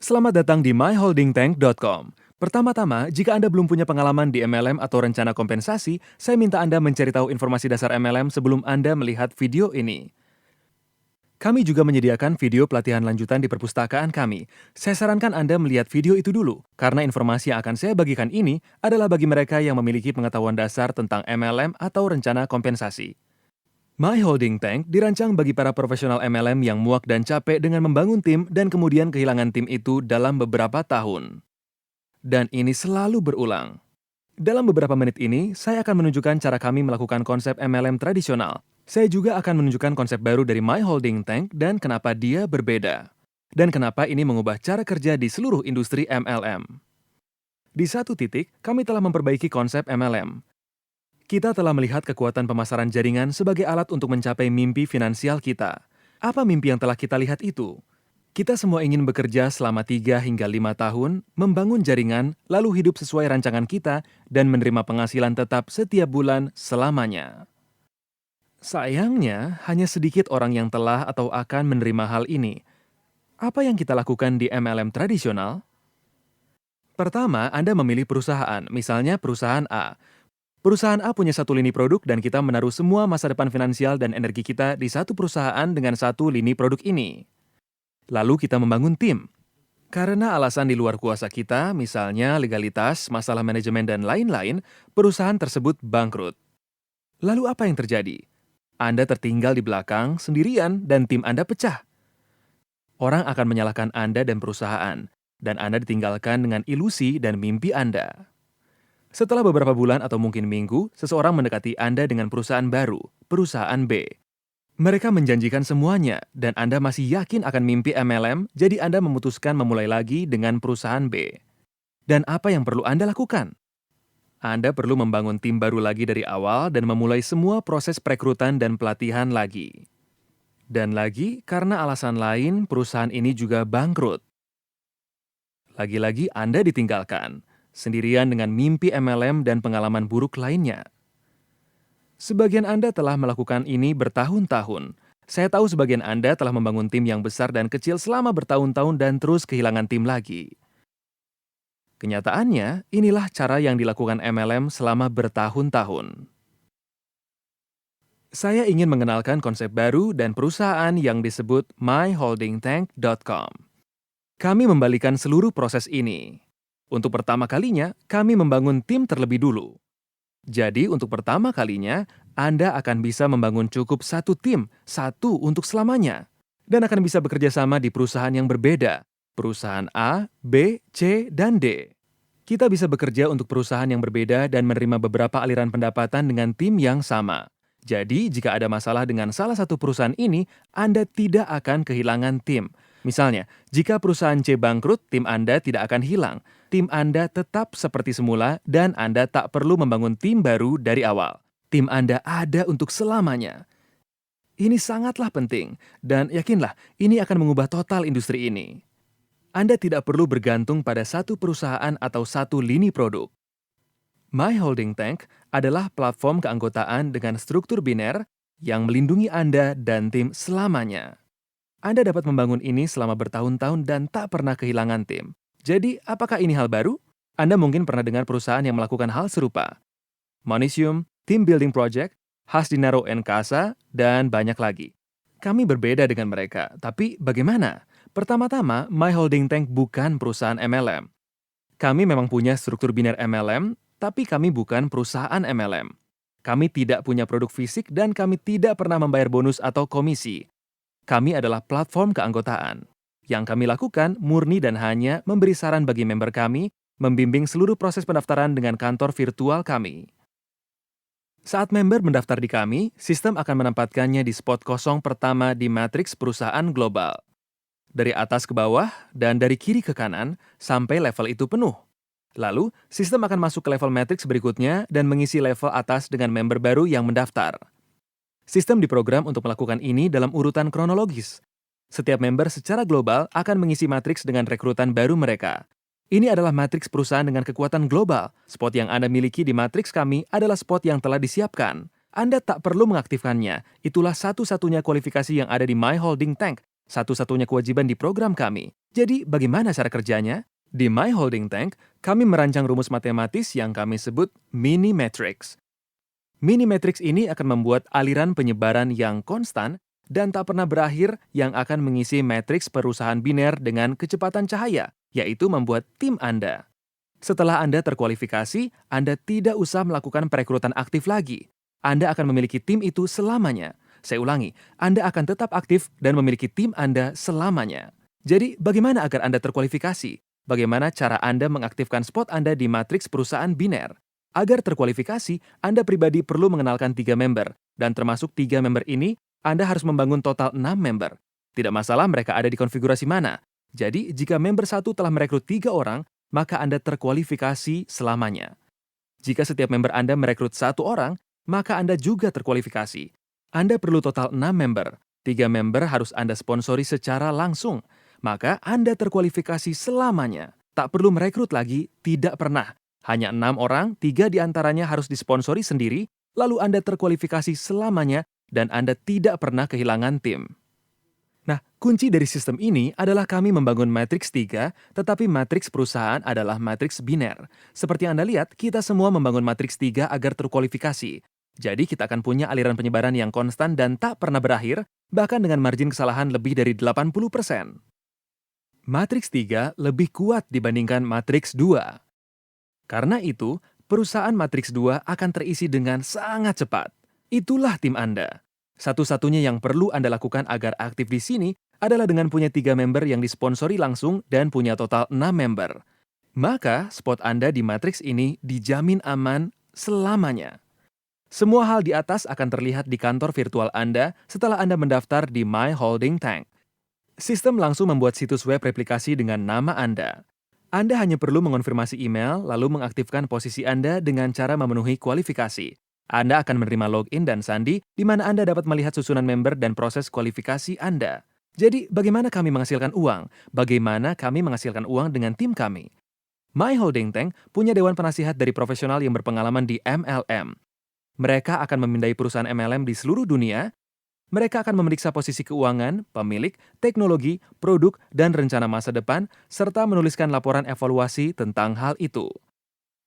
Selamat datang di myholdingtank.com. Pertama-tama, jika Anda belum punya pengalaman di MLM atau rencana kompensasi, saya minta Anda mencari tahu informasi dasar MLM sebelum Anda melihat video ini. Kami juga menyediakan video pelatihan lanjutan di perpustakaan kami. Saya sarankan Anda melihat video itu dulu, karena informasi yang akan saya bagikan ini adalah bagi mereka yang memiliki pengetahuan dasar tentang MLM atau rencana kompensasi. My Holding Tank dirancang bagi para profesional MLM yang muak dan capek dengan membangun tim dan kemudian kehilangan tim itu dalam beberapa tahun. Dan ini selalu berulang. Dalam beberapa menit ini, saya akan menunjukkan cara kami melakukan konsep MLM tradisional. Saya juga akan menunjukkan konsep baru dari My Holding Tank dan kenapa dia berbeda. Dan kenapa ini mengubah cara kerja di seluruh industri MLM. Di satu titik, kami telah memperbaiki konsep MLM. Kita telah melihat kekuatan pemasaran jaringan sebagai alat untuk mencapai mimpi finansial kita. Apa mimpi yang telah kita lihat itu? Kita semua ingin bekerja selama 3 hingga 5 tahun, membangun jaringan, lalu hidup sesuai rancangan kita, dan menerima penghasilan tetap setiap bulan selamanya. Sayangnya, hanya sedikit orang yang telah atau akan menerima hal ini. Apa yang kita lakukan di MLM tradisional? Pertama, Anda memilih perusahaan, misalnya perusahaan A. Perusahaan A punya satu lini produk dan kita menaruh semua masa depan finansial dan energi kita di satu perusahaan dengan satu lini produk ini. Lalu kita membangun tim. Karena alasan di luar kuasa kita, misalnya legalitas, masalah manajemen, dan lain-lain, perusahaan tersebut bangkrut. Lalu apa yang terjadi? Anda tertinggal di belakang, sendirian, dan tim Anda pecah. Orang akan menyalahkan Anda dan perusahaan, dan Anda ditinggalkan dengan ilusi dan mimpi Anda. Setelah beberapa bulan atau mungkin minggu, seseorang mendekati Anda dengan perusahaan baru, perusahaan B. Mereka menjanjikan semuanya, dan Anda masih yakin akan mimpi MLM, jadi Anda memutuskan memulai lagi dengan perusahaan B. Dan apa yang perlu Anda lakukan? Anda perlu membangun tim baru lagi dari awal dan memulai semua proses perekrutan dan pelatihan lagi. Dan lagi, karena alasan lain, perusahaan ini juga bangkrut. Lagi-lagi Anda ditinggalkan, sendirian dengan mimpi MLM dan pengalaman buruk lainnya. Sebagian Anda telah melakukan ini bertahun-tahun. Saya tahu sebagian Anda telah membangun tim yang besar dan kecil selama bertahun-tahun dan terus kehilangan tim lagi. Kenyataannya, inilah cara yang dilakukan MLM selama bertahun-tahun. Saya ingin mengenalkan konsep baru dan perusahaan yang disebut myholdingtank.com. Kami membalikan seluruh proses ini. Untuk pertama kalinya, kami membangun tim terlebih dulu. Jadi, untuk pertama kalinya, Anda akan bisa membangun cukup satu tim, satu untuk selamanya. Dan akan bisa bekerja sama di perusahaan yang berbeda. Perusahaan A, B, C, dan D. Kita bisa bekerja untuk perusahaan yang berbeda dan menerima beberapa aliran pendapatan dengan tim yang sama. Jadi, jika ada masalah dengan salah satu perusahaan ini, Anda tidak akan kehilangan tim. Misalnya, jika perusahaan C bangkrut, tim Anda tidak akan hilang. Tim Anda tetap seperti semula dan Anda tak perlu membangun tim baru dari awal. Tim Anda ada untuk selamanya. Ini sangatlah penting, dan yakinlah, ini akan mengubah total industri ini. Anda tidak perlu bergantung pada satu perusahaan atau satu lini produk. My Holding Tank adalah platform keanggotaan dengan struktur biner yang melindungi Anda dan tim selamanya. Anda dapat membangun ini selama bertahun-tahun dan tak pernah kehilangan tim. Jadi, apakah ini hal baru? Anda mungkin pernah dengar perusahaan yang melakukan hal serupa. Monisium, Team Building Project, Hasdinaro & Casa, dan banyak lagi. Kami berbeda dengan mereka, tapi bagaimana? Pertama-tama, My Holding Tank bukan perusahaan MLM. Kami memang punya struktur biner MLM, tapi kami bukan perusahaan MLM. Kami tidak punya produk fisik dan kami tidak pernah membayar bonus atau komisi. Kami adalah platform keanggotaan. Yang kami lakukan murni dan hanya memberi saran bagi member kami, membimbing seluruh proses pendaftaran dengan kantor virtual kami. Saat member mendaftar di kami, sistem akan menempatkannya di spot kosong pertama di matriks perusahaan global. Dari atas ke bawah dan dari kiri ke kanan sampai level itu penuh. Lalu, sistem akan masuk ke level matriks berikutnya dan mengisi level atas dengan member baru yang mendaftar. Sistem diprogram untuk melakukan ini dalam urutan kronologis. Setiap member secara global akan mengisi matriks dengan rekrutan baru mereka. Ini adalah matriks perusahaan dengan kekuatan global. Spot yang Anda miliki di matriks kami adalah spot yang telah disiapkan. Anda tak perlu mengaktifkannya. Itulah satu-satunya kualifikasi yang ada di My Holding Tank. Satu-satunya kewajiban di program kami. Jadi, bagaimana cara kerjanya? Di My Holding Tank, kami merancang rumus matematis yang kami sebut mini matrix. Mini matrix ini akan membuat aliran penyebaran yang konstan dan tak pernah berakhir yang akan mengisi matriks perusahaan biner dengan kecepatan cahaya, yaitu membuat tim Anda. Setelah Anda terkualifikasi, Anda tidak usah melakukan perekrutan aktif lagi. Anda akan memiliki tim itu selamanya. Saya ulangi, Anda akan tetap aktif dan memiliki tim Anda selamanya. Jadi, bagaimana agar Anda terkualifikasi? Bagaimana cara Anda mengaktifkan spot Anda di matriks perusahaan biner? Agar terkualifikasi, Anda pribadi perlu mengenalkan 3 member, dan termasuk 3 member ini, Anda harus membangun total 6 member. Tidak masalah mereka ada di konfigurasi mana. Jadi, jika member 1 telah merekrut 3 orang, maka Anda terkualifikasi selamanya. Jika setiap member Anda merekrut 1 orang, maka Anda juga terkualifikasi. Anda perlu total 6 member. 3 member harus Anda sponsori secara langsung. Maka Anda terkualifikasi selamanya. Tak perlu merekrut lagi, tidak pernah. Hanya 6 orang, 3 diantaranya harus disponsori sendiri, lalu Anda terkualifikasi selamanya, dan Anda tidak pernah kehilangan tim. Nah, kunci dari sistem ini adalah kami membangun matriks 3, tetapi matriks perusahaan adalah matriks biner. Seperti Anda lihat, kita semua membangun matriks 3 agar terkualifikasi. Jadi kita akan punya aliran penyebaran yang konstan dan tak pernah berakhir, bahkan dengan margin kesalahan lebih dari 80%. Matriks 3 lebih kuat dibandingkan matriks 2. Karena itu, perusahaan matriks 2 akan terisi dengan sangat cepat. Itulah tim Anda. Satu-satunya yang perlu Anda lakukan agar aktif di sini adalah dengan punya 3 member yang disponsori langsung dan punya total 6 member. Maka, spot Anda di matriks ini dijamin aman selamanya. Semua hal di atas akan terlihat di kantor virtual Anda setelah Anda mendaftar di My Holding Tank. Sistem langsung membuat situs web replikasi dengan nama Anda. Anda hanya perlu mengonfirmasi email, lalu mengaktifkan posisi Anda dengan cara memenuhi kualifikasi. Anda akan menerima login dan sandi, di mana Anda dapat melihat susunan member dan proses kualifikasi Anda. Jadi, bagaimana kami menghasilkan uang? Bagaimana kami menghasilkan uang dengan tim kami? My Holding Tank punya dewan penasihat dari profesional yang berpengalaman di MLM. Mereka akan memindai perusahaan MLM di seluruh dunia. Mereka akan memeriksa posisi keuangan, pemilik, teknologi, produk, dan rencana masa depan, serta menuliskan laporan evaluasi tentang hal itu.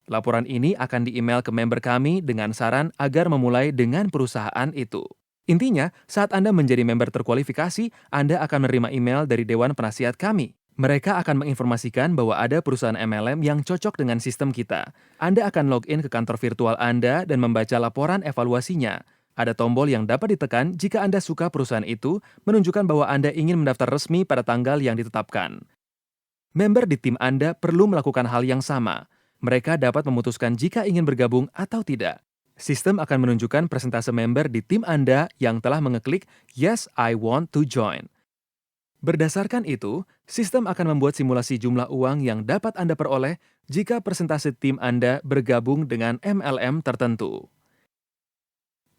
Laporan ini akan di-email ke member kami dengan saran agar memulai dengan perusahaan itu. Intinya, saat Anda menjadi member terkualifikasi, Anda akan menerima email dari Dewan Penasihat kami. Mereka akan menginformasikan bahwa ada perusahaan MLM yang cocok dengan sistem kita. Anda akan login ke kantor virtual Anda dan membaca laporan evaluasinya. Ada tombol yang dapat ditekan jika Anda suka perusahaan itu, menunjukkan bahwa Anda ingin mendaftar resmi pada tanggal yang ditetapkan. Member di tim Anda perlu melakukan hal yang sama. Mereka dapat memutuskan jika ingin bergabung atau tidak. Sistem akan menunjukkan persentase member di tim Anda yang telah mengeklik "Yes, I want to join". Berdasarkan itu, sistem akan membuat simulasi jumlah uang yang dapat Anda peroleh jika persentase tim Anda bergabung dengan MLM tertentu.